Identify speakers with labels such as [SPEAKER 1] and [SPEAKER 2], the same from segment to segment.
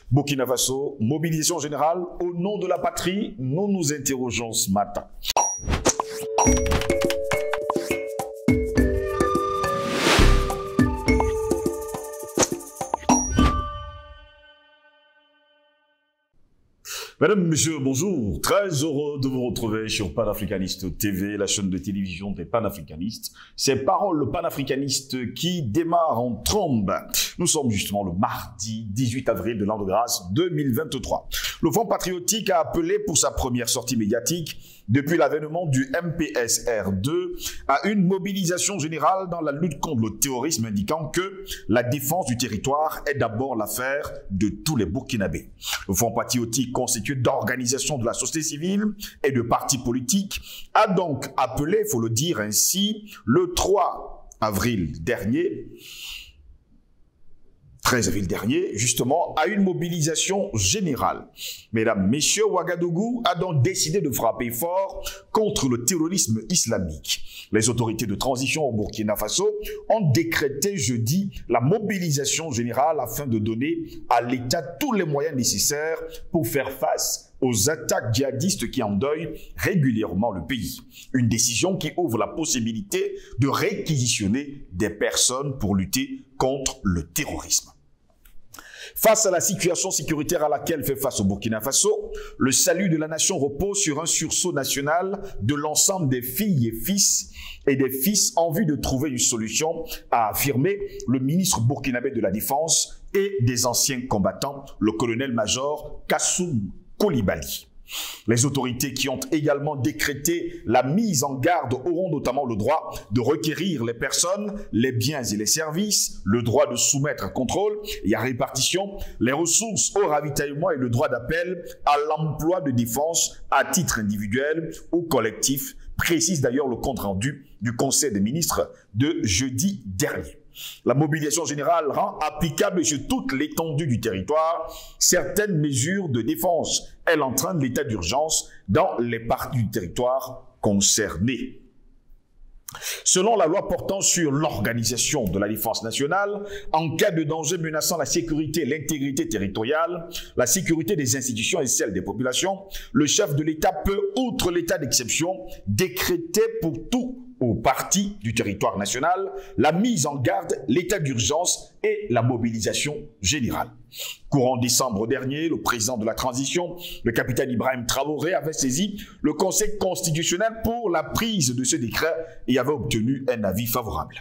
[SPEAKER 1] Burkina Faso, mobilisation générale au nom de la patrie, nous nous interrogeons ce matin. Mesdames, Messieurs, bonjour. Très heureux de vous retrouver sur Panafricaniste TV, la chaîne de télévision des panafricanistes. Ces paroles panafricanistes qui démarrent en trombe. Nous sommes justement le mardi 18 avril de l'an de grâce 2023. Le Front patriotique a appelé pour sa première sortie médiatique depuis l'avènement du MPSR2 à une mobilisation générale dans la lutte contre le terrorisme, indiquant que la défense du territoire est d'abord l'affaire de tous les Burkinabés. Le Front patriotique, constitué d'organisations de la société civile et de partis politiques, a donc appelé, il faut le dire ainsi, le 13 avril dernier, justement, à une mobilisation générale. Mesdames, Messieurs, Ouagadougou a donc décidé de frapper fort contre le terrorisme islamique. Les autorités de transition au Burkina Faso ont décrété jeudi la mobilisation générale afin de donner à l'État tous les moyens nécessaires pour faire face aux attaques djihadistes qui endeuillent régulièrement le pays. Une décision qui ouvre la possibilité de réquisitionner des personnes pour lutter contre le terrorisme. Face à la situation sécuritaire à laquelle fait face au Burkina Faso, le salut de la nation repose sur un sursaut national de l'ensemble des filles et des fils en vue de trouver une solution, a affirmé le ministre burkinabé de la Défense et des anciens combattants, le colonel-major Kassoum Koulibaly. Les autorités qui ont également décrété la mise en garde auront notamment le droit de requérir les personnes, les biens et les services, le droit de soumettre à contrôle et à répartition, les ressources au ravitaillement et le droit d'appel à l'emploi de défense à titre individuel ou collectif, précise d'ailleurs le compte-rendu du Conseil des ministres de jeudi dernier. La mobilisation générale rend applicable sur toute l'étendue du territoire certaines mesures de défense. Elle entraîne l'état d'urgence dans les parties du territoire concernées. Selon la loi portant sur l'organisation de la défense nationale, en cas de danger menaçant la sécurité et l'intégrité territoriale, la sécurité des institutions et celle des populations, le chef de l'État peut, outre l'état d'exception, décréter pour tout aux parties du territoire national la mise en garde, l'état d'urgence et la mobilisation générale. Courant décembre dernier, le président de la transition, le capitaine Ibrahim Traoré, avait saisi le Conseil constitutionnel pour la prise de ce décret et avait obtenu un avis favorable.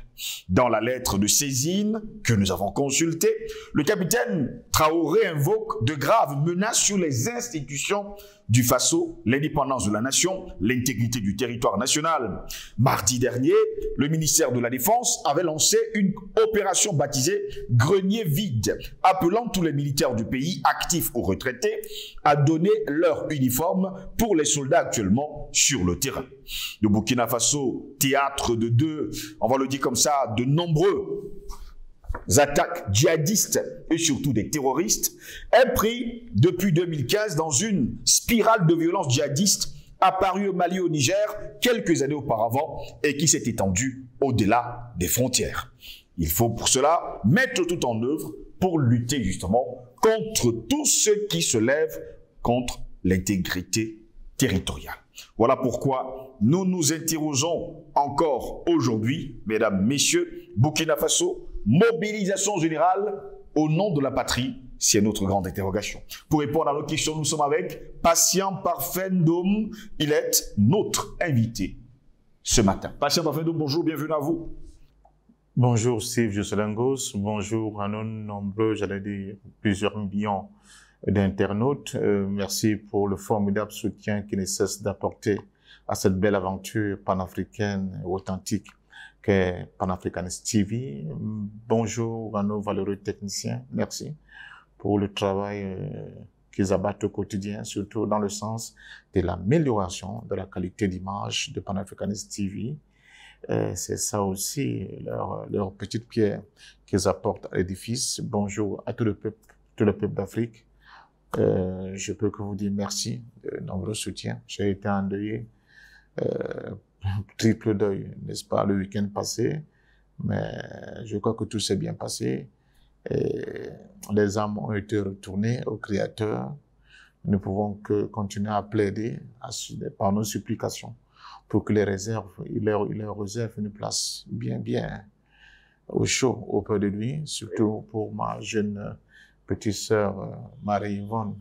[SPEAKER 1] Dans la lettre de saisine que nous avons consultée, le capitaine Traoré invoque de graves menaces sur les institutions du Faso, l'indépendance de la nation, l'intégrité du territoire national. Mardi dernier, le ministère de la Défense avait lancé une opération baptisée « Grenier vide », appelant tous les militaires du pays, actifs ou retraités, à donner leur uniforme pour les soldats actuellement sur le terrain. Le Burkina Faso, théâtre on va le dire comme ça, de nombreux attaques djihadistes et surtout des terroristes, est pris depuis 2015 dans une spirale de violence djihadiste apparue au Mali et au Niger quelques années auparavant et qui s'est étendue au-delà des frontières. Il faut pour cela mettre tout en œuvre pour lutter justement contre tous ceux qui se lèvent contre l'intégrité territoriale. Voilà pourquoi nous nous interrogeons encore aujourd'hui, mesdames, messieurs, Burkina Faso, mobilisation générale au nom de la patrie, c'est notre grande interrogation. Pour répondre à nos questions, nous sommes avec Patient Parfait Ndom. Il est notre invité ce matin. Patient Parfait Ndom, bonjour, bienvenue à vous.
[SPEAKER 2] Bonjour Steve Joselangos, bonjour à nos nombreux, j'allais dire plusieurs millions d'internautes. Merci pour le formidable soutien qui ne cesse d'apporter à cette belle aventure panafricaine et authentique qu'est Panafricanist TV. Bonjour à nos valeureux techniciens, merci pour le travail qu'ils abattent au quotidien, surtout dans le sens de l'amélioration de la qualité d'image de Panafricanist TV. C'est ça aussi leur petite pierre qu'ils apportent à l'édifice. Bonjour à tout le peuple d'Afrique. Je peux que vous dire merci de nombreux soutiens. J'ai été endeuillé, triple deuil, n'est-ce pas, le week-end passé, mais je crois que tout s'est bien passé Et les âmes ont été retournées au Créateur. Nous ne pouvons que continuer à plaider par nos supplications pour que il leur réserve une place bien au chaud auprès de lui, surtout pour ma jeune petite sœur Marie-Yvonne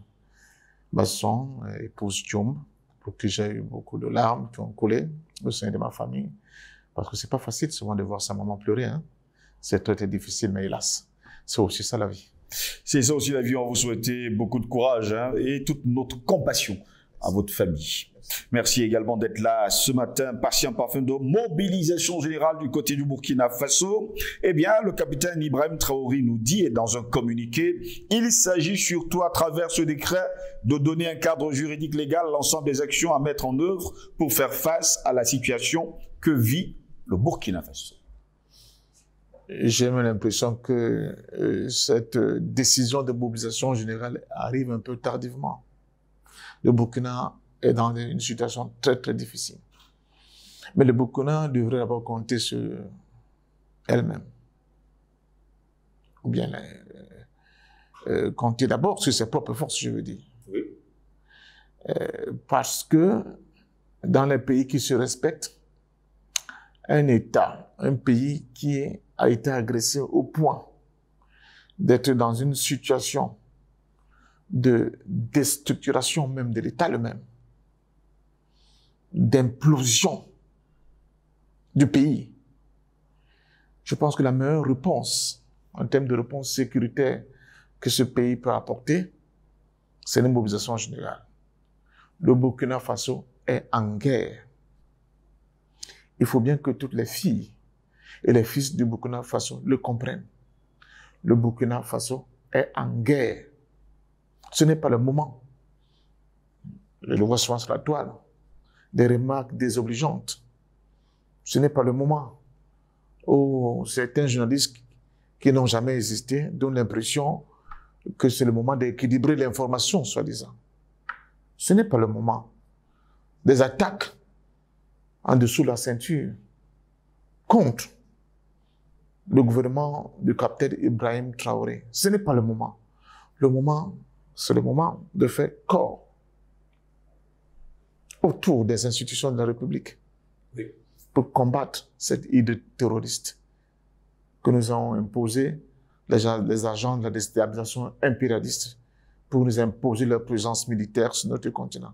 [SPEAKER 2] Basson, épouse Djoum, pour qui j'ai eu beaucoup de larmes qui ont coulé au sein de ma famille, parce que c'est pas facile souvent de voir sa maman pleurer, hein. C'est très difficile, mais hélas, c'est aussi ça la vie.
[SPEAKER 1] C'est ça aussi la vie. On vous souhaite beaucoup de courage, hein, et toute notre compassion à votre famille. Merci également d'être là ce matin, patient parfum de mobilisation générale du côté du Burkina Faso. Eh bien, le capitaine Ibrahim Traoré nous dit, dans un communiqué, il s'agit surtout à travers ce décret de donner un cadre juridique légal à l'ensemble des actions à mettre en œuvre pour faire face à la situation que vit le Burkina Faso.
[SPEAKER 2] J'ai même l'impression que cette décision de mobilisation générale arrive un peu tardivement. Le Burkina est dans une situation très difficile. Mais le Burkina devrait d'abord compter sur elle-même. Ou bien compter d'abord sur ses propres forces, je veux dire. Oui. Parce que dans les pays qui se respectent, un État, un pays qui a été agressé au point d'être dans une situation de déstructuration même de l'État lui-même, d'implosion du pays. Je pense que la meilleure réponse, en termes de réponse sécuritaire que ce pays peut apporter, c'est une mobilisation générale. Le Burkina Faso est en guerre. Il faut bien que toutes les filles et les fils du Burkina Faso le comprennent. Le Burkina Faso est en guerre. Ce n'est pas le moment. Je le vois souvent sur la toile. Des remarques désobligeantes. Ce n'est pas le moment où certains journalistes qui n'ont jamais existé donnent l'impression que c'est le moment d'équilibrer l'information, soi-disant. Ce n'est pas le moment. Des attaques en dessous de la ceinture contre le gouvernement du capitaine Ibrahim Traoré. Ce n'est pas le moment. Le moment, c'est le moment de faire corps autour des institutions de la République, oui, pour combattre cette idée terroriste que nous ont imposé les agents de la déstabilisation impérialiste pour nous imposer leur présence militaire sur notre continent.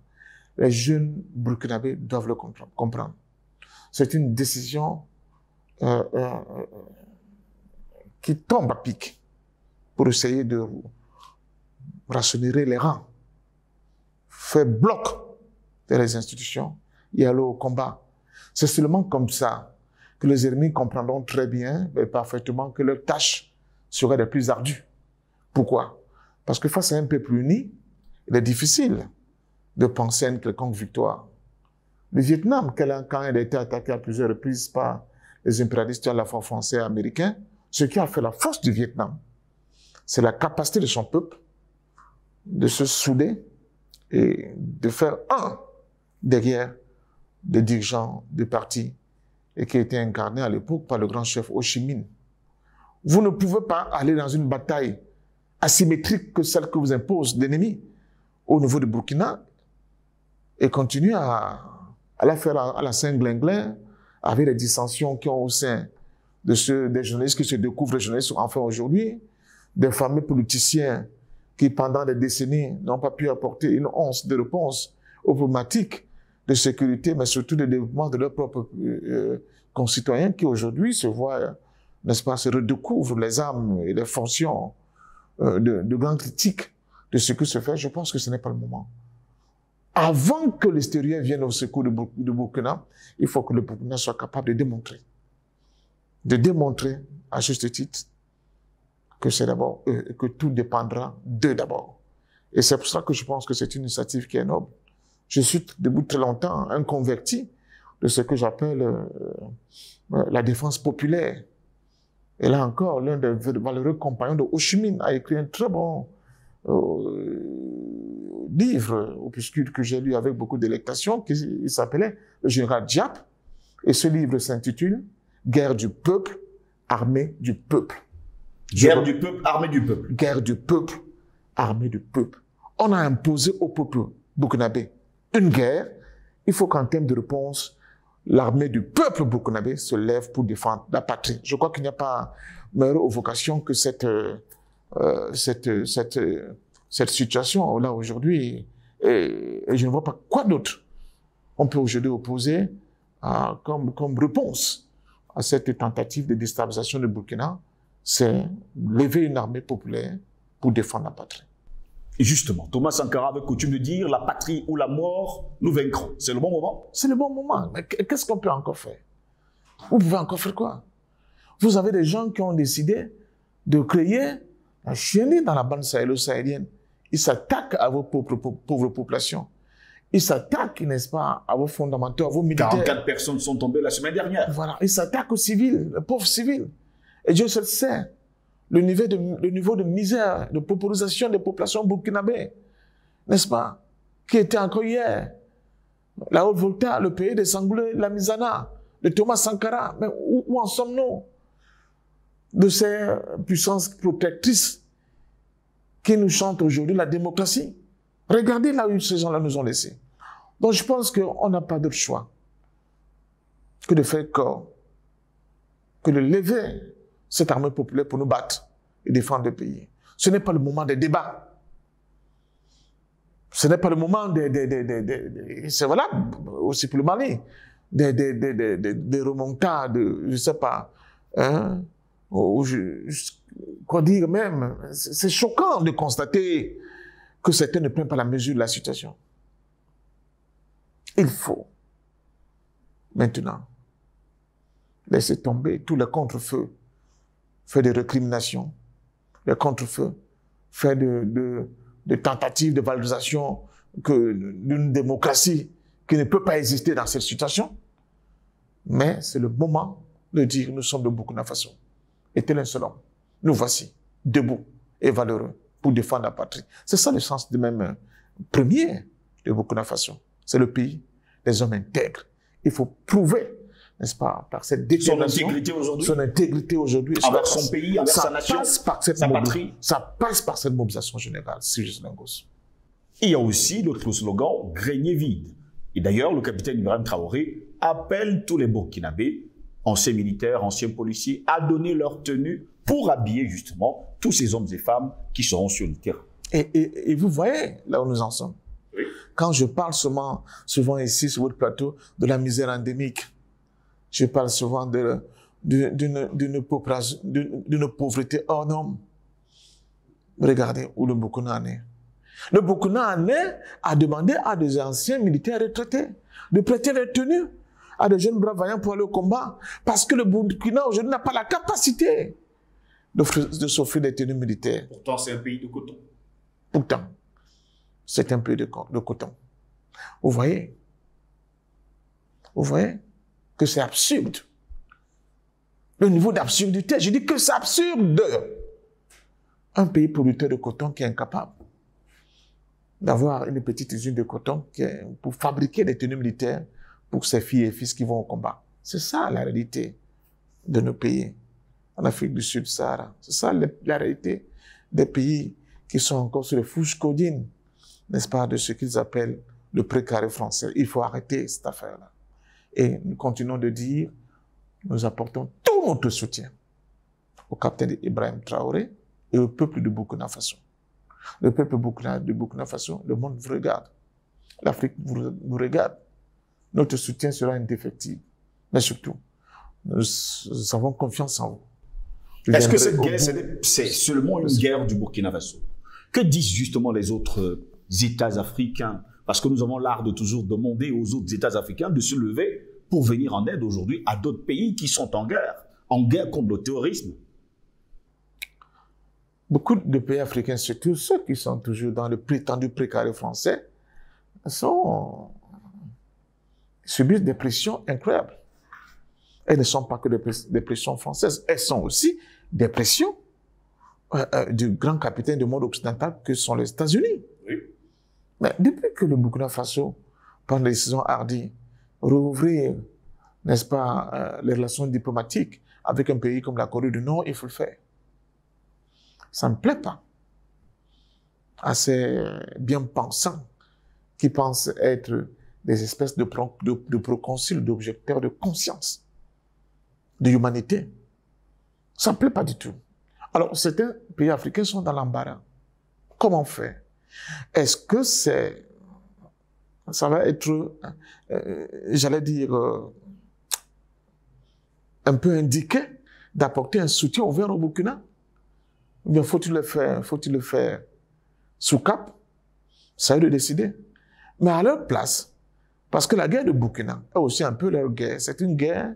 [SPEAKER 2] Les jeunes burkinabés doivent le comprendre. C'est une décision qui tombe à pic pour essayer de rationner les rangs, faire bloc dans les institutions et aller au combat. C'est seulement comme ça que les ennemis comprendront très bien et parfaitement que leur tâche serait la plus ardue. Pourquoi? Parce que face à un peuple uni, il est difficile de penser à une quelconque victoire. Le Vietnam, quand il a été attaqué à plusieurs reprises par les impérialistes à la fois français et américains, ce qui a fait la force du Vietnam, c'est la capacité de son peuple de se souder et de faire un derrière des dirigeants du parti et qui a été incarné à l'époque par le grand chef Ho Chi Minh. Vous ne pouvez pas aller dans une bataille asymétrique que celle que vous impose l'ennemi au niveau de Burkina et continuer à la faire à la Saint-Glinglin avec les dissensions qui ont au sein des journalistes qui se découvrent journalistes enfin aujourd'hui, des fameux politiciens qui pendant des décennies n'ont pas pu apporter une once de réponse aux problématiques de sécurité, mais surtout de développement de leurs propres concitoyens qui aujourd'hui se voient, n'est-ce pas, se redécouvrent les armes et les fonctions de grands critiques de ce qui se fait. Je pense que ce n'est pas le moment. Avant que l'extérieur vienne au secours de Burkina, il faut que le Burkina soit capable de démontrer à juste titre que c'est d'abord eux, que tout dépendra d'eux d'abord. Et c'est pour ça que je pense que c'est une initiative qui est noble. Je suis depuis très longtemps un converti de ce que j'appelle la défense populaire. Et là encore, l'un des valeureux compagnons de Ho Chi Minh a écrit un très bon livre opuscule que j'ai lu avec beaucoup de délectation, qui s'appelait Le Général Diap. Et ce livre s'intitule Guerre du peuple, armée du peuple.
[SPEAKER 1] Guerre du peuple, armée du peuple.
[SPEAKER 3] Guerre du peuple, armée du peuple. On a imposé au peuple burkinabé une guerre. Il faut qu'en termes de réponse, l'armée du peuple burkinabé se lève pour défendre la patrie. Je crois qu'il n'y a pas meilleure vocation que cette situation-là aujourd'hui. Et je ne vois pas quoi d'autre on peut aujourd'hui opposer comme réponse à cette tentative de déstabilisation du Burkina. C'est lever une armée populaire pour défendre la patrie.
[SPEAKER 1] Et justement, Thomas Sankara avait coutume de dire « La patrie ou la mort, nous vaincrons ». C'est le bon moment?
[SPEAKER 3] C'est le bon moment. Mais qu'est-ce qu'on peut encore faire? Vous pouvez encore faire quoi? Vous avez des gens qui ont décidé de créer un chienlit dans la bande sahélo-sahélienne. Ils s'attaquent à vos pauvres populations. Ils s'attaquent, n'est-ce pas, à vos fondamentaux, à vos militaires.
[SPEAKER 1] 44 personnes sont tombées la semaine dernière.
[SPEAKER 3] Voilà, ils s'attaquent aux civils, aux pauvres civils. Et Dieu seul sait le niveau de misère, de paupérisation des populations burkinabées, n'est-ce pas, qui était encore hier. La Haute-Volta, le pays des sanglés, la Misana, de Thomas Sankara. Mais où en sommes-nous de ces puissances protectrices qui nous chantent aujourd'hui la démocratie? Regardez là où ces gens-là nous ont laissés. Donc je pense qu'on n'a pas d'autre choix que de faire corps, que de lever cette armée populaire pour nous battre et défendre le pays. Ce n'est pas le moment des débats. Ce n'est pas le moment c'est voilà, aussi pour le Mali, des remontades, je ne sais pas, hein, quoi dire même, c'est choquant de constater que certains ne prennent pas la mesure de la situation. Il faut maintenant laisser tomber tous les contre-feux, faire des récriminations, les contre-feux, faire de tentatives de valorisation d'une démocratie qui ne peut pas exister dans cette situation. Mais c'est le moment de dire nous sommes de Burkina Faso. Et tel un seul homme. Nous voici, debout et valeureux pour défendre la patrie. C'est ça le sens de même premier de Burkina Faso. C'est le pays des hommes intègres. Il faut prouver, n'est-ce pas, par cette détermination, son intégrité aujourd'hui,
[SPEAKER 1] envers son pays, envers sa nation,
[SPEAKER 3] sa patrie. Ça passe par cette mobilisation générale, si je Lingos.
[SPEAKER 1] Il y a aussi l'autre slogan, grenier vide. Et d'ailleurs, le capitaine Ibrahim Traoré appelle tous les Burkinabés, anciens militaires, anciens policiers, à donner leur tenue pour habiller justement tous ces hommes et femmes qui seront sur le terrain.
[SPEAKER 3] Et vous voyez là où nous en sommes.
[SPEAKER 1] Oui.
[SPEAKER 3] Quand je parle souvent ici sur votre plateau de la misère endémique, je parle souvent d'une pauvreté hors norme. Regardez où le Burkina en est. Le Burkina en est à demander à des anciens militaires retraités de prêter leur tenue à des jeunes braves vaillants pour aller au combat. Parce que le Burkina aujourd'hui n'a pas la capacité de s'offrir des tenues militaires.
[SPEAKER 1] Pourtant, c'est un pays de coton.
[SPEAKER 3] Pourtant, c'est un pays de coton. Vous voyez que c'est absurde. Le niveau d'absurdité, je dis que c'est absurde. Un pays producteur de coton qui est incapable d'avoir une petite usine de coton pour fabriquer des tenues militaires pour ses filles et fils qui vont au combat. C'est ça la réalité de nos pays en Afrique du Sud, Sahara. C'est ça la réalité des pays qui sont encore sur les fourches codines, n'est-ce pas, de ce qu'ils appellent le précaré français. Il faut arrêter cette affaire-là. Et nous continuons de dire, nous apportons tout notre soutien au capitaine Ibrahim Traoré et au peuple de Burkina Faso. Le peuple de Burkina Faso, le monde vous regarde. L'Afrique vous regarde. Notre soutien sera indéfectible. Mais surtout, nous avons confiance en vous.
[SPEAKER 1] Est-ce que cette guerre, c'est seulement une guerre du Burkina Faso? Que disent justement les autres États africains? Parce que nous avons l'art de toujours demander aux autres États africains de se lever pour venir en aide aujourd'hui à d'autres pays qui sont en guerre contre le terrorisme.
[SPEAKER 3] Beaucoup de pays africains, surtout ceux qui sont toujours dans le prétendu précaré français, subissent des pressions incroyables. Elles ne sont pas que des pressions françaises, elles sont aussi des pressions du grand capitaine du monde occidental que sont les États-Unis.
[SPEAKER 1] Oui.
[SPEAKER 3] Mais depuis que le Burkina Faso prend la décision hardie, rouvrir, n'est-ce pas, les relations diplomatiques avec un pays comme la Corée du Nord, il faut le faire. Ça ne me plaît pas. À ces bien-pensants qui pensent être des espèces de proconsuls, d'objecteurs de conscience, de humanité. Ça ne me plaît pas du tout. Alors, certains pays africains sont dans l'embarras. Comment faire? Est-ce que ça va être, j'allais dire, un peu indiqué d'apporter un soutien ouvert au Burkina? Ou bien faut-il le faire sous cap? Ça eux de décider. Mais à leur place, parce que la guerre de Burkina est aussi un peu leur guerre, c'est une guerre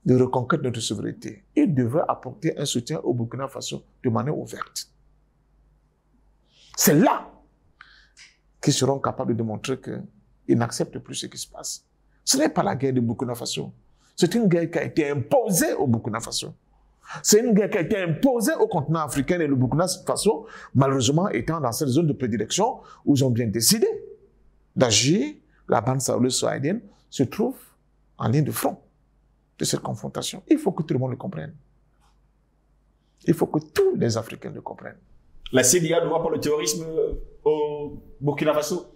[SPEAKER 3] de reconquête de notre souveraineté. Ils devraient apporter un soutien au Burkina Faso de manière ouverte. C'est là qu'ils seront capables de démontrer qu'ils n'acceptent plus ce qui se passe. Ce n'est pas la guerre de Burkina Faso. C'est une guerre qui a été imposée au Burkina Faso. C'est une guerre qui a été imposée au continent africain et le Burkina Faso, malheureusement étant dans cette zone de prédilection où ils ont bien décidé d'agir. La bande sahélo-sahélienne se trouve en ligne de front de cette confrontation. Il faut que tout le monde le comprenne. Il faut que tous les Africains le comprennent.
[SPEAKER 1] La CEDEAO ne voit pas le terrorisme au Burkina Faso?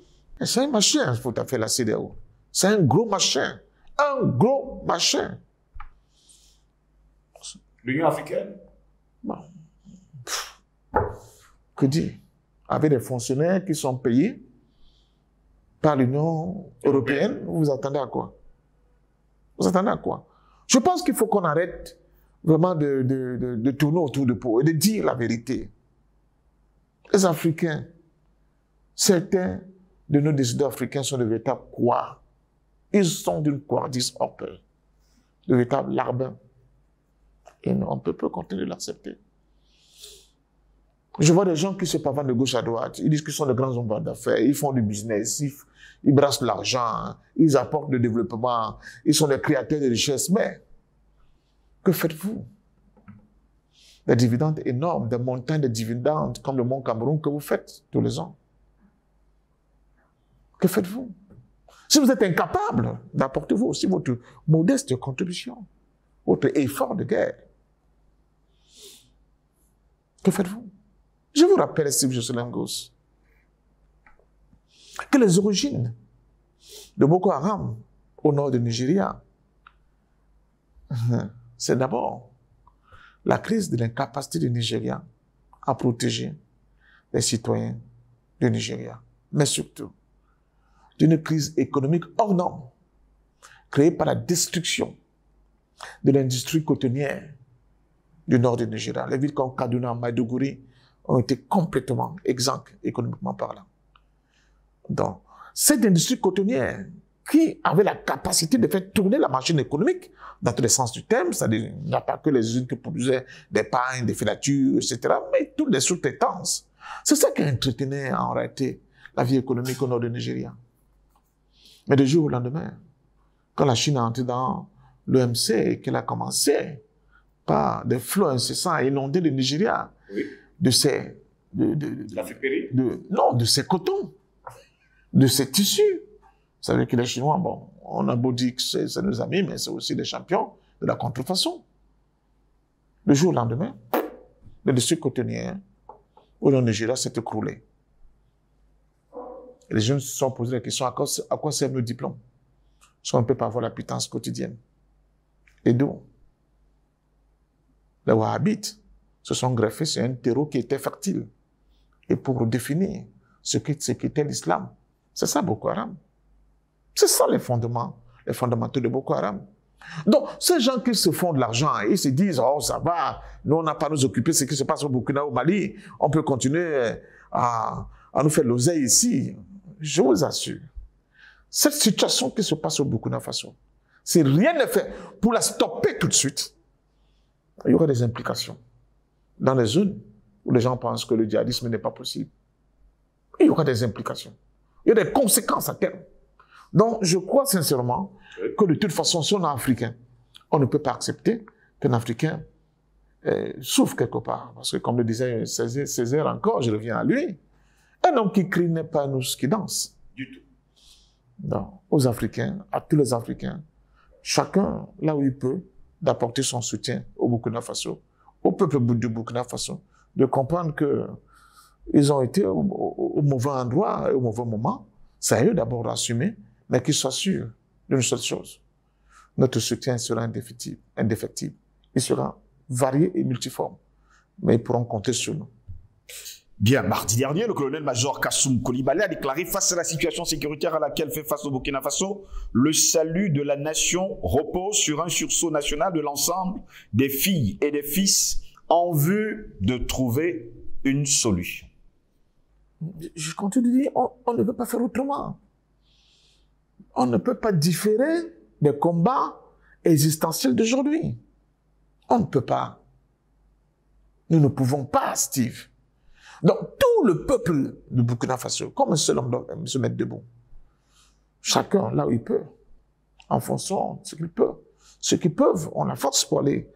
[SPEAKER 3] C'est un machin, tout à fait, la CEDEAO. C'est un gros machin. Un gros machin.
[SPEAKER 1] L'Union africaine?
[SPEAKER 3] Bon. Que dire? Avec des fonctionnaires qui sont payés par l'Union européenne, vous vous attendez à quoi? Vous attendez à quoi? Je pense qu'il faut qu'on arrête vraiment de tourner autour de pot et de dire la vérité. Les Africains, certains de nos décideurs africains sont de véritables couards. Ils sont d'une couardise hors pair, de véritables larbins. Et on ne peut pas continuer de l'accepter. Je vois des gens qui se pavanent de gauche à droite. Ils disent qu'ils sont de grands hommes d'affaires. Ils font du business. Ils brassent de l'argent. Ils apportent le développement. Ils sont des créateurs de richesses. Mais, que faites-vous? Des dividendes énormes, des montagnes de dividendes comme le Mont Cameroun que vous faites tous les ans. Que faites-vous? Si vous êtes incapable d'apporter vous aussi votre modeste contribution, votre effort de guerre, que faites-vous? Je vous rappelle, Steve Joselangos, que les origines de Boko Haram au nord du Nigeria, c'est d'abord la crise de l'incapacité du Nigeria à protéger les citoyens du Nigeria, mais surtout d'une crise économique hors norme, créée par la destruction de l'industrie cotonnière du nord du Nigeria. Les villes comme Kaduna, Maiduguri ont été complètement exsangues économiquement parlant. Donc, cette industrie cotonnière qui avait la capacité de faire tourner la machine économique dans tous les sens du terme, c'est-à-dire il n'y a pas que les usines qui produisaient des pagnes, des filatures, etc., mais toutes les sous-traitances. C'est ça qui entretenait en réalité la vie économique au nord du Nigeria. Mais du jour au lendemain, quand la Chine est entrée dans l'OMC et qu'elle a commencé par des flots incessants à inonder le Nigeria,
[SPEAKER 1] Oui.
[SPEAKER 3] de ses cotons, de ses tissus. Vous savez que les Chinois, bon, on a beau dire que c'est nos amis, mais c'est aussi des champions de la contrefaçon. Le jour au lendemain, l'industrie cotonnière au Nigeria s'est écroulée. Et les jeunes se sont posé la question, à quoi sert le diplôme? Si on ne peut pas avoir la pitance quotidienne. Et d'où les Wahhabites se sont greffés sur un terreau qui était fertile. Et pour définir ce qu'était l'islam, c'est ça Boko Haram. C'est ça les fondamentaux de Boko Haram. Donc, ces gens qui se font de l'argent, ils se disent, oh ça va, nous on n'a pas à nous occuper de ce qui se passe au Burkina, au Mali, on peut continuer à nous faire l'oseille ici. Je vous assure, cette situation qui se passe au Burkina Faso, si rien n'est fait pour la stopper tout de suite, il y aura des implications dans les zones où les gens pensent que le djihadisme n'est pas possible. Il y aura des implications. Il y a des conséquences à terme. Donc, je crois sincèrement que de toute façon, si on est africain, on ne peut pas accepter qu'un Africain souffre quelque part. Parce que, comme le disait Césaire encore, je reviens à lui, un homme qui crie n'est pas un ours qui danse.
[SPEAKER 1] Du tout.
[SPEAKER 3] Donc, aux Africains, à tous les Africains, chacun, là où il peut, d'apporter son soutien au Burkina Faso, au peuple du Burkina Faso, de comprendre qu'ils ont été au mauvais endroit et au mauvais moment. C'est à eux d'abord d'assumer, mais qu'ils soient sûrs d'une seule chose. Notre soutien sera indéfectible. Il sera varié et multiforme. Mais ils pourront compter sur nous.
[SPEAKER 1] Bien, mardi dernier, le colonel-major Kassoum Coulibaly a déclaré face à la situation sécuritaire à laquelle fait face au Burkina Faso, le salut de la nation repose sur un sursaut national de l'ensemble des filles et des fils en vue de trouver une solution.
[SPEAKER 3] Je continue de dire, on ne peut pas faire autrement. On ne peut pas différer des combats existentiels d'aujourd'hui. On ne peut pas. Nous ne pouvons pas, Steve. Donc, tout le peuple du Burkina Faso, comme un seul homme doit se mettre debout. Chacun, là où il peut, en fonction de ce qu'il peut. Ceux qui peuvent, on a la force pour aller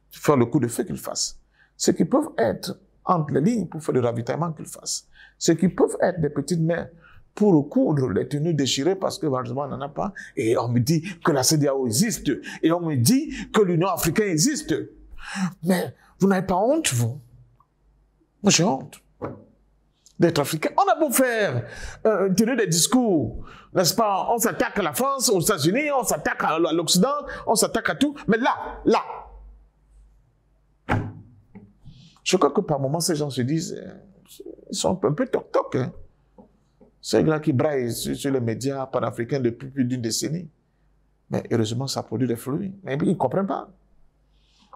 [SPEAKER 3] faire le coup de feu qu'ils fassent. Ceux qui peuvent être entre les lignes pour faire le ravitaillement qu'ils fassent. Ceux qui peuvent être des petites mains pour coudre les tenues déchirées parce que malheureusement on n'en a pas. Et on me dit que la CEDEAO existe. Et on me dit que l'Union africaine existe. Mais vous n'avez pas honte, vous? Moi, j'ai honte d'être africain. On a beau faire tenir des discours, n'est-ce pas? On s'attaque à la France, aux États-Unis, on s'attaque à l'Occident, on s'attaque à tout. Mais là, je crois que par moments, ces gens se disent, ils sont un peu toc-toc. Hein. Ces gars qui braillent sur les médias panafricains depuis plus d'une décennie. Mais heureusement, ça produit des fruits. Mais ils ne comprennent pas.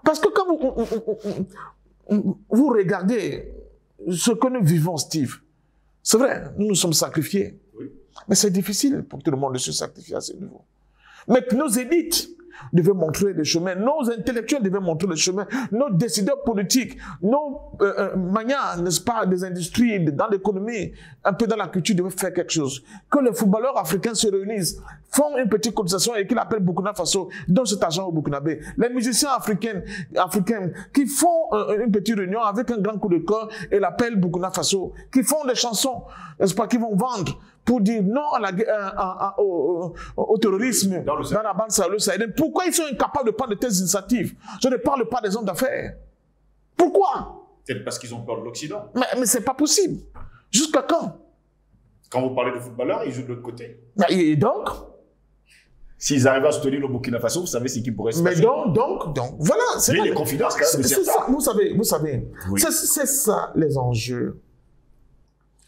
[SPEAKER 3] Parce que quand vous regardez ce que nous vivons, Steve, c'est vrai, nous nous sommes sacrifiés. Oui. Mais c'est difficile pour tout le monde de se sacrifier à ce niveau. Mais nos élites devaient montrer le chemin, nos intellectuels devaient montrer le chemin, nos décideurs politiques, nos manias, n'est-ce pas, des industries, dans l'économie, un peu dans la culture, devaient faire quelque chose. Que les footballeurs africains se réunissent, font une petite cotisation et qu'ils appellent Burkina Faso, donnent cet argent au Burkinabé. Les musiciens africains qui font une petite réunion avec un grand coup de cœur et l'appellent Burkina Faso, qui font des chansons, n'est-ce pas, qui vont vendre pour dire non à au terrorisme dans la bande sahélienne. Pourquoi ils sont incapables de prendre de telles initiatives? Je ne parle pas des hommes d'affaires. Pourquoi?
[SPEAKER 1] Peut-être parce qu'ils ont peur de l'Occident.
[SPEAKER 3] Mais ce n'est pas possible. Jusqu'à quand?
[SPEAKER 1] Quand vous parlez de footballeurs, ils jouent de l'autre côté.
[SPEAKER 3] Et donc?
[SPEAKER 1] S'ils arrivent à soutenir le Burkina Faso, vous savez ce qui pourrait se passer.
[SPEAKER 3] Mais donc, voilà.
[SPEAKER 1] Il y a des confidences quand même de certains.
[SPEAKER 3] C'est ça, vous savez.
[SPEAKER 1] Oui.
[SPEAKER 3] C'est ça les enjeux.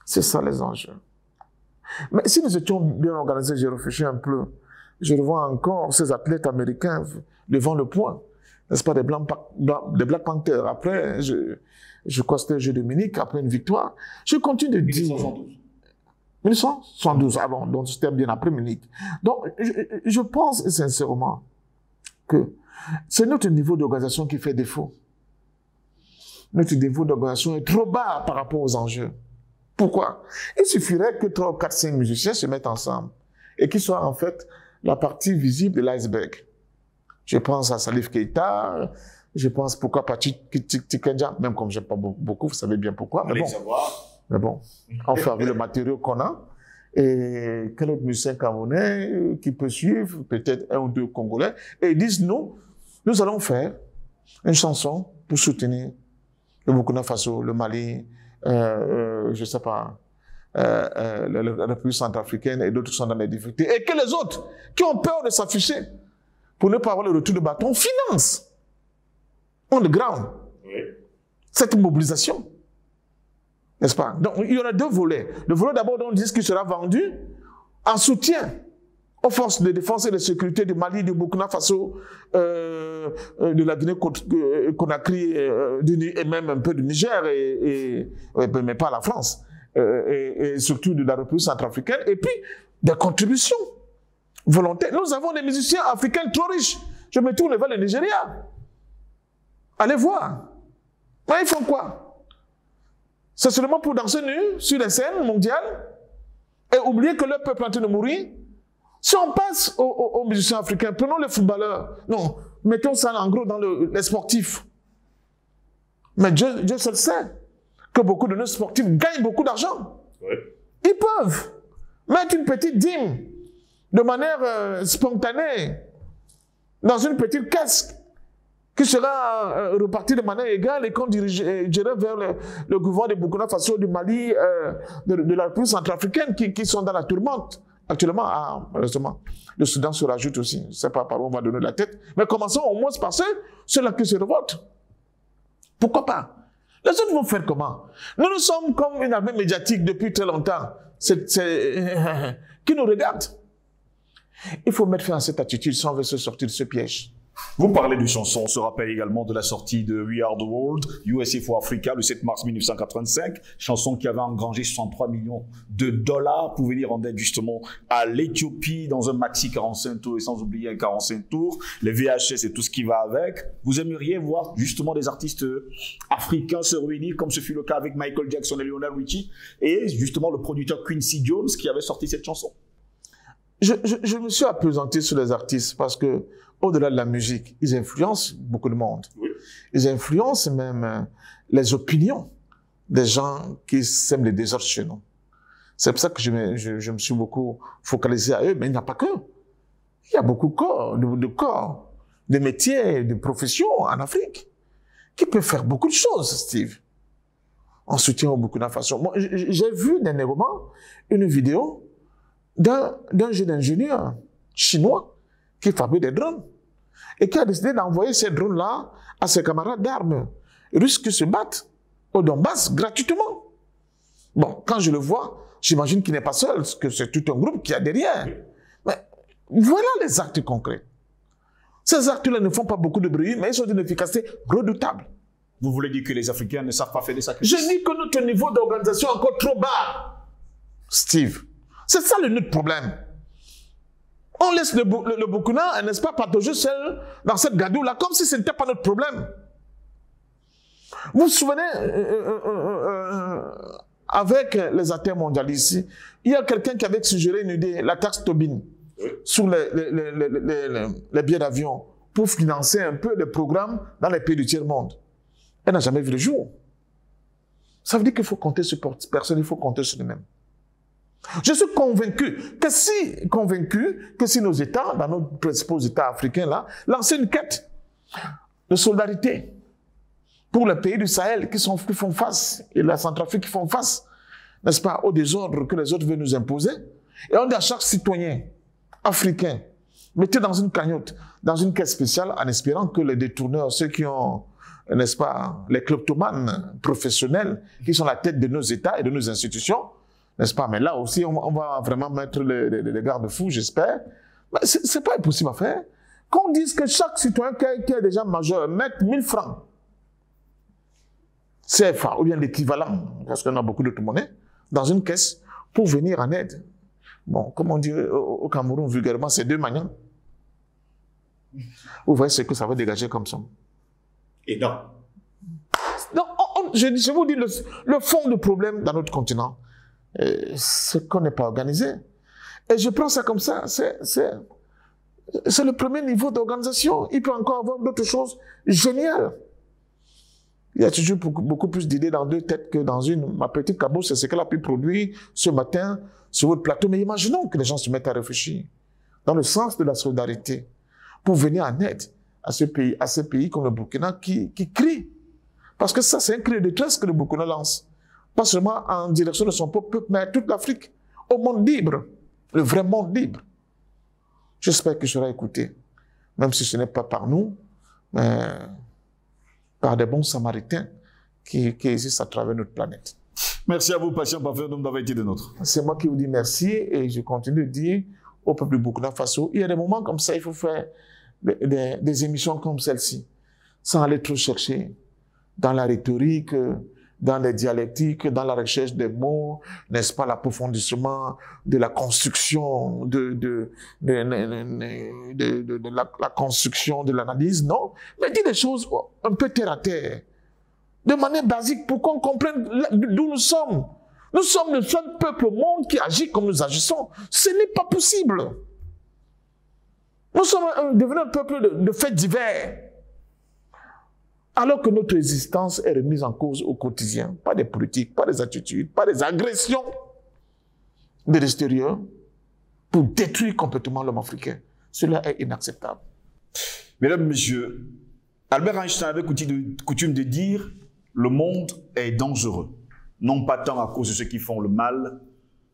[SPEAKER 3] C'est ça les enjeux. Mais si nous étions bien organisés, j'ai réfléchi un peu, je revois encore ces athlètes américains devant le point, n'est-ce pas, des Black Panthers. Après, je crois que c'était le jeu de Munich, après une victoire. Je continue de dire... 1972, alors, donc c'était bien après Munich. Donc, je pense sincèrement que c'est notre niveau d'organisation qui fait défaut. Notre niveau d'organisation est trop bas par rapport aux enjeux. Pourquoi? Il suffirait que 3, 4, 5 musiciens se mettent ensemble et qu'ils soient en fait la partie visible de l'iceberg. Je pense à Salif Keïta, je pense pourquoi pas Tikenja, même comme j'aime pas beaucoup, vous savez bien pourquoi. Mais bon, on fait avec le matériau qu'on a. Et quel autre musicien camerounais qui peut suivre, peut-être un ou deux Congolais, et ils disent nous allons faire une chanson pour soutenir le Burkina Faso, le Mali, je sais pas, la République centrafricaine et d'autres qui sont dans les difficultés. Et que les autres, qui ont peur de s'afficher, pour ne pas avoir le retour de bâton, financent on the ground cette mobilisation. N'est-ce pas? Donc, il y aura deux volets. Le volet d'abord, dont on dit qu'il sera vendu en soutien aux forces de défense et de sécurité du Mali, du Burkina Faso, de la Guinée-Conakry, et même un peu du Niger, mais pas la France, et surtout de la République centrafricaine, et puis des contributions volontaires. Nous avons des musiciens africains trop riches. Je me tourne vers le Nigeria. Allez voir. Mais ils font quoi? C'est seulement pour danser nus sur les scènes mondiales et oublier que leur peuple est en train de mourir. Si on passe aux musiciens africains, prenons les footballeurs. Non, mettons ça en gros dans les sportifs. Mais Dieu seul sait que beaucoup de nos sportifs gagnent beaucoup d'argent. Oui. Ils peuvent mettre une petite dîme de manière spontanée dans une petite caisse qui sera reparti de manière égale et qu'on dirigerait vers le gouvernement de Burkina Faso, du Mali, de la République centrafricaine qui sont dans la tourmente. Actuellement, malheureusement, le Soudan se rajoute aussi. Je ne sais pas par où on va donner la tête. Mais commençons au moins par ceux-là qui se révoltent. Pourquoi pas? Les autres vont faire comment? Nous sommes comme une armée médiatique depuis très longtemps qui nous regarde. Il faut mettre fin à cette attitude si on veut se sortir de ce piège.
[SPEAKER 1] Vous parlez de chansons, on se rappelle également de la sortie de We Are the World, USA for Africa, le 7 mars 1985, chanson qui avait engrangé 63 millions de dollars pour venir en aide justement à l'Éthiopie dans un maxi 45 tours et sans oublier un 45 tours, les VHS et tout ce qui va avec. Vous aimeriez voir justement des artistes africains se réunir comme ce fut le cas avec Michael Jackson et Lionel Richie et justement le producteur Quincy Jones qui avait sorti cette chanson?
[SPEAKER 3] Je me suis appesanti sur les artistes parce que au-delà de la musique, ils influencent beaucoup de monde. Oui. Ils influencent même les opinions des gens qui sèment les désordres chez nous. C'est pour ça que je me suis beaucoup focalisé à eux, mais il n'y a pas que. Il y a beaucoup de corps, de métiers, de professions en Afrique qui peuvent faire beaucoup de choses, Steve, en soutien au Burkina Faso. Moi, j'ai vu dernièrement une vidéo d'un jeune ingénieur chinois qui fabrique des drones et qui a décidé d'envoyer ces drones-là à ses camarades d'armes russes qui se battent au Donbass gratuitement. Bon, quand je le vois, j'imagine qu'il n'est pas seul, que c'est tout un groupe qui a derrière. Mais voilà les actes concrets. Ces actes-là ne font pas beaucoup de bruit, mais ils sont d'une efficacité redoutable.
[SPEAKER 1] Vous voulez dire que les Africains ne savent pas faire des sacrifices?
[SPEAKER 3] Je dis que notre niveau d'organisation est encore trop bas, Steve. C'est ça notre problème. On laisse le Burkina, n'est-ce pas, patauger seul dans cette gadoue-là, comme si ce n'était pas notre problème. Vous vous souvenez, avec les athées mondialistes, il y a quelqu'un qui avait suggéré une idée, la taxe Tobin, sur les billets d'avion, pour financer un peu les programmes dans les pays du tiers-monde. Elle n'a jamais vu le jour. Ça veut dire qu'il faut compter sur personne, il faut compter sur nous-mêmes. Je suis convaincu que si nos États, dans nos principaux États africains là, lançaient une quête de solidarité pour les pays du Sahel qui font face, et la Centrafrique qui font face, n'est-ce pas, au désordre que les autres veulent nous imposer, et on dit à chaque citoyen africain, mettez dans une cagnotte, dans une caisse spéciale, en espérant que les détourneurs, ceux qui ont, n'est-ce pas, les kleptomanes professionnels, qui sont la tête de nos États et de nos institutions, n'est-ce pas? Mais là aussi, on va vraiment mettre les garde-fous, j'espère. Ce n'est pas impossible à faire. Qu'on dise que chaque citoyen qui est déjà majeur mette 1000 francs CFA, ou bien l'équivalent, parce qu'on a beaucoup d'autres monnaies, dans une caisse pour venir en aide. Bon, comme on dit au Cameroun, vulgairement, c'est 2 maniants. Vous voyez ce que ça va dégager comme somme.
[SPEAKER 1] Et non.
[SPEAKER 3] Non, je vous dis, le fond du problème dans notre continent, c'est qu'on n'est pas organisé. Et je prends ça comme ça, c'est le premier niveau d'organisation. Il peut encore avoir d'autres choses géniales. Il y a toujours beaucoup plus d'idées dans 2 têtes que dans une. Ma petite cabosse, c'est ce qu'elle a pu produire ce matin sur votre plateau. Mais imaginons que les gens se mettent à réfléchir dans le sens de la solidarité pour venir en aide à ces pays comme le Burkina qui crient. Parce que ça, c'est un cri de détresse que le Burkina lance. Pas seulement en direction de son peuple, mais à toute l'Afrique, au monde libre, le vrai monde libre. J'espère qu'il sera écouté, même si ce n'est pas par nous, mais par des bons samaritains qui existent à travers notre planète.
[SPEAKER 1] Merci à vous, patient parfait, d'avoir été de nôtres.
[SPEAKER 3] C'est moi qui vous dis merci et je continue de dire au peuple du Burkina Faso, il y a des moments comme ça, il faut faire des émissions comme celle-ci, sans aller trop chercher dans la rhétorique, dans les dialectiques, dans la recherche des mots, n'est-ce pas, l'approfondissement de la construction, la construction de l'analyse, non. Mais dis des choses un peu terre à terre, de manière basique, pour qu'on comprenne d'où nous sommes. Nous sommes le seul peuple au monde qui agit comme nous agissons. Ce n'est pas possible. Nous sommes devenus un peuple de faits divers. Alors que notre existence est remise en cause au quotidien, pas des politiques, pas des attitudes, pas des agressions de l'extérieur pour détruire complètement l'homme africain. Cela est inacceptable.
[SPEAKER 1] Mesdames, Messieurs, Albert Einstein avait coutume de dire « Le monde est dangereux, non pas tant à cause de ceux qui font le mal,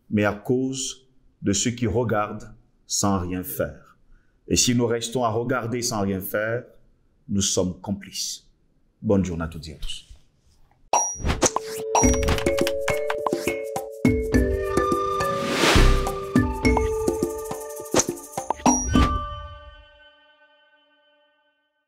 [SPEAKER 1] mais à cause de ceux qui regardent sans rien faire. Et si nous restons à regarder sans rien faire, nous sommes complices. » Bonne journée à toutes et à tous.